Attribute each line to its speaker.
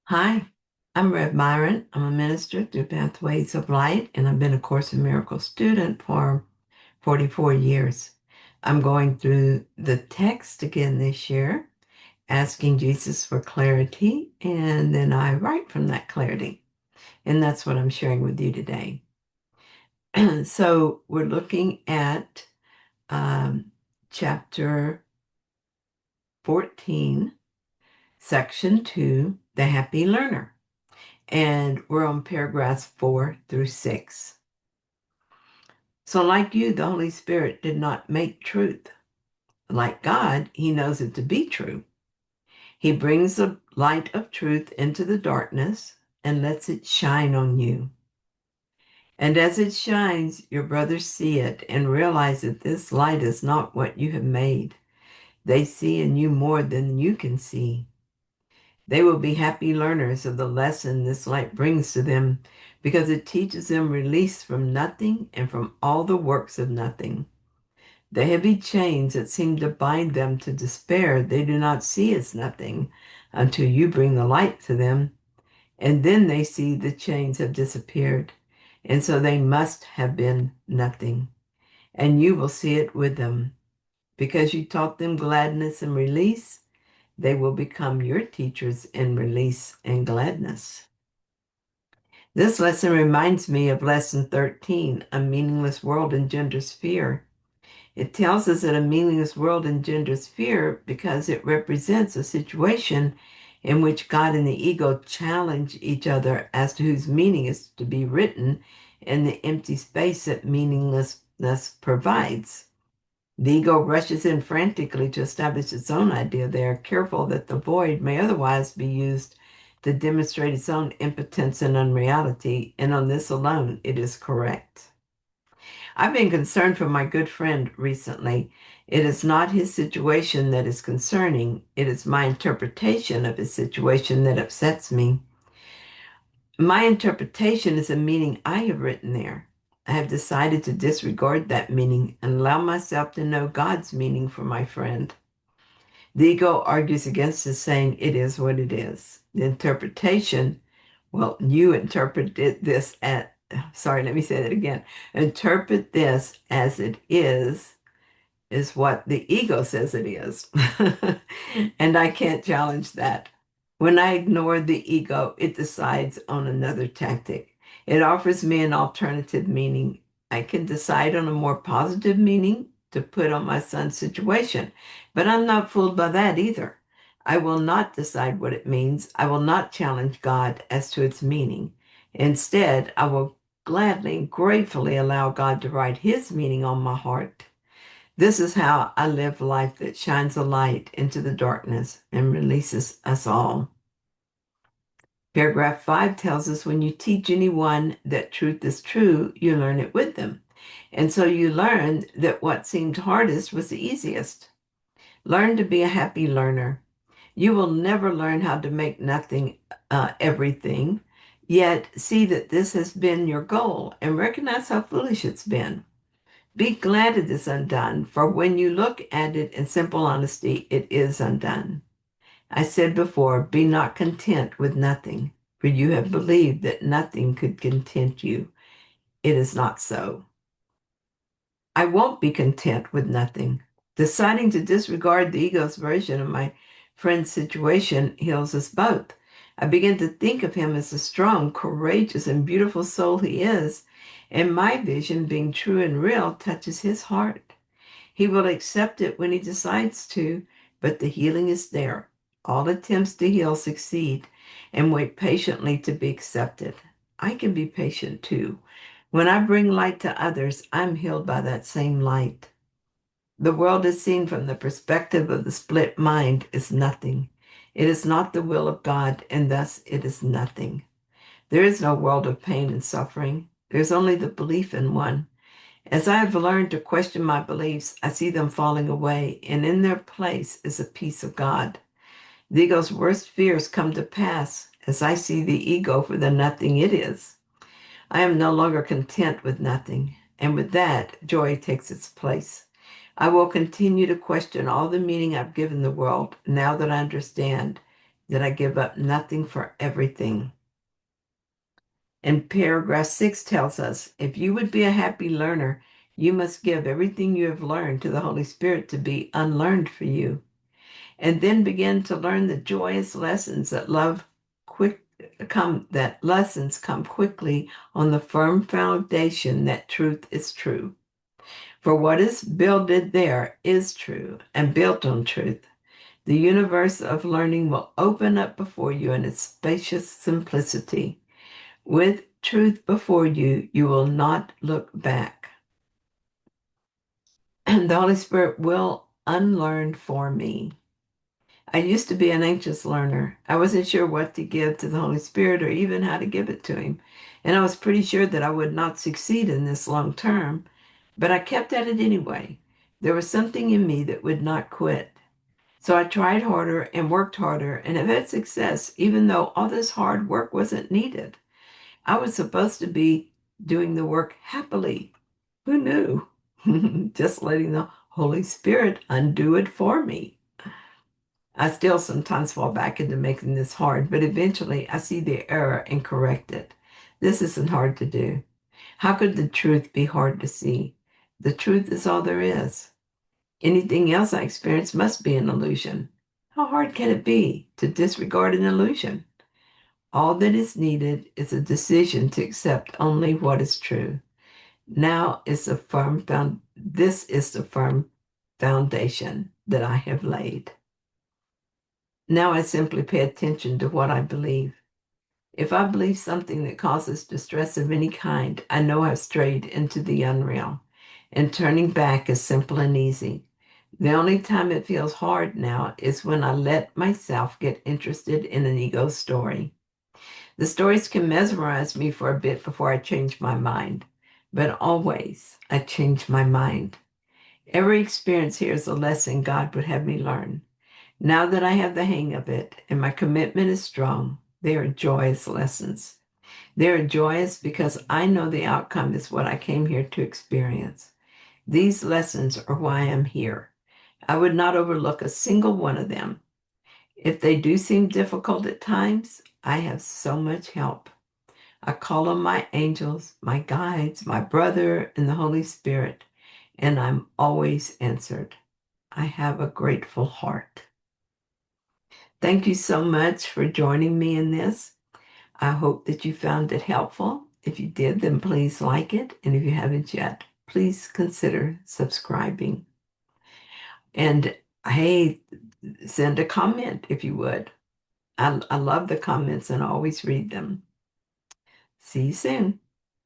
Speaker 1: Hi, I'm Rev Myron. I'm a minister through Pathways of Light, and I've been a Course in Miracles student for 44 years. I'm going through the text again this year, asking Jesus for clarity, and then I write from that clarity. And that's what I'm sharing with you today. So we're looking at um, chapter 14, section 2, The Happy Learner. And we're on paragraphs 4 through 6. So, like you, the Holy Spirit did not make truth. Like God, He knows it to be true. He brings the light of truth into the darkness and lets it shine on you. And as it shines, your brothers see it and realize that this light is not what you have made. They see in you more than you can see. They will be happy learners of the lesson this light brings to them because it teaches them release from nothing and from all the works of nothing. The heavy chains that seem to bind them to despair, they do not see as nothing until you bring the light to them. And then they see the chains have disappeared. And so they must have been nothing. And you will see it with them. Because you taught them gladness and release, they will become your teachers in release and gladness. This lesson reminds me of lesson 13, a meaningless world engenders fear. It tells us that a meaningless world engenders fear because it represents a situation in which God and the ego challenge each other as to whose meaning is to be written in the empty space that meaninglessness provides. The ego rushes in frantically to establish its own idea. They are careful that the void may otherwise be used to demonstrate its own impotence and unreality, and on this alone it is correct. I've been concerned for my good friend recently. It is not his situation that is concerning, it is my interpretation of his situation that upsets me. My interpretation is a meaning I have written there. I have decided to disregard that meaning and allow myself to know God's meaning for my friend. The ego argues against this, saying it is what it is. The interpretation, well, you interpreted this at, sorry, let me say that again. Interpret this as it is what the ego says it is. And I can't challenge that. When I ignore the ego, it decides on another tactic. It offers me an alternative meaning. I can decide on a more positive meaning to put on my son's situation, but I'm not fooled by that either. I will not decide what it means. I will not challenge God as to its meaning. Instead, I will gladly and gratefully allow God to write his meaning on my heart. This is how I live life that shines a light into the darkness and releases us all. Paragraph 5 tells us when you teach anyone that truth is true, you learn it with them. And so you learn that what seemed hardest was the easiest. Learn to be a happy learner. You will never learn how to make nothing everything, yet see that this has been your goal and recognize how foolish it's been. Be glad it is undone, for when you look at it in simple honesty, it is undone. I said before, be not content with nothing, for you have believed that nothing could content you. It is not so. I won't be content with nothing. Deciding to disregard the ego's version of my friend's situation heals us both. I begin to think of him as the strong, courageous, and beautiful soul he is, and my vision, being true and real, touches his heart. He will accept it when he decides to, but the healing is there. All attempts to heal succeed and wait patiently to be accepted. I can be patient too. When I bring light to others, I'm healed by that same light. The world is seen from the perspective of the split mind is nothing. It is not the will of God, and thus it is nothing. There is no world of pain and suffering. There's only the belief in one. As I have learned to question my beliefs, I see them falling away, and in their place is the peace of God. The ego's worst fears come to pass as I see the ego for the nothing it is. I am no longer content with nothing, and with that, joy takes its place. I will continue to question all the meaning I've given the world now that I understand that I give up nothing for everything. And paragraph 6 tells us, if you would be a happy learner, you must give everything you have learned to the Holy Spirit to be unlearned for you, and then begin to learn the joyous lessons that lessons come quickly on the firm foundation that truth is true. For what is builded there is true and built on truth. The universe of learning will open up before you in its spacious simplicity. With truth before you, you will not look back. And the Holy Spirit will unlearn for me. I used to be an anxious learner. I wasn't sure what to give to the Holy Spirit or even how to give it to Him. And I was pretty sure that I would not succeed in this long term, but I kept at it anyway. There was something in me that would not quit. So I tried harder and worked harder and have had success, even though all this hard work wasn't needed. I was supposed to be doing the work happily. Who knew? Just letting the Holy Spirit undo it for me. I still sometimes fall back into making this hard, but eventually I see the error and correct it. This isn't hard to do. How could the truth be hard to see? The truth is all there is. Anything else I experience must be an illusion. How hard can it be to disregard an illusion? All that is needed is a decision to accept only what is true. This is the firm foundation that I have laid. Now I simply pay attention to what I believe. If I believe something that causes distress of any kind, I know I've strayed into the unreal, and turning back is simple and easy. The only time it feels hard now is when I let myself get interested in an ego story. The stories can mesmerize me for a bit before I change my mind, but always I change my mind. Every experience here is a lesson God would have me learn. Now that I have the hang of it and my commitment is strong, they are joyous lessons. They are joyous because I know the outcome is what I came here to experience. These lessons are why I'm here. I would not overlook a single one of them. If they do seem difficult at times, I have so much help. I call on my angels, my guides, my brother, and the Holy Spirit, and I'm always answered. I have a grateful heart. Thank you so much for joining me in this. I hope that you found it helpful. If you did, then please like it. And if you haven't yet, please consider subscribing. And hey, send a comment if you would. I love the comments and I always read them. See you soon.